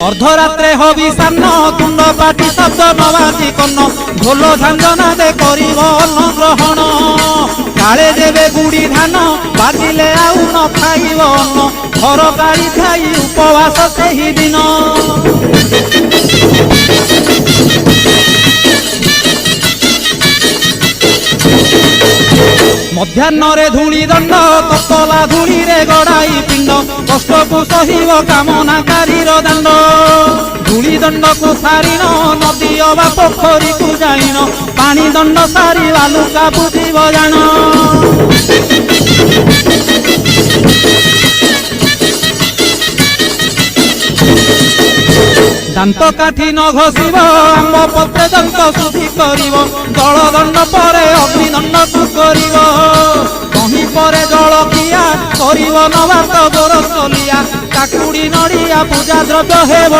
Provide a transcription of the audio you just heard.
अर्धरात्रे hobby सान्न तुंड पाटी शब्द नबाजी कन्न ढोल झांझना दे करिब अन्न ग्रहण काले देवे गुड़ी धान बाजिले आउ न खाइब अन्न घर गाड़ी खाई उपवास सेही दिन मध्याह्न धूली दंड ततला धूली रे गड़ाई पिंड कष्ट को सहिब कामनाकारी दांड धूली दंड को सारिन नदी अबा पोखरी को जाइन पानी दंड सारी बालुका बुझिब जान दांत काठी न घोषिब आंब पत्रे दंत शुद्धि करिब जल दंड पर अग्निदंड को करिब कहीं पर जल किया करिब नबात गोरसलिया काकुड़ी नड़िया पूजा द्रव्य हेब।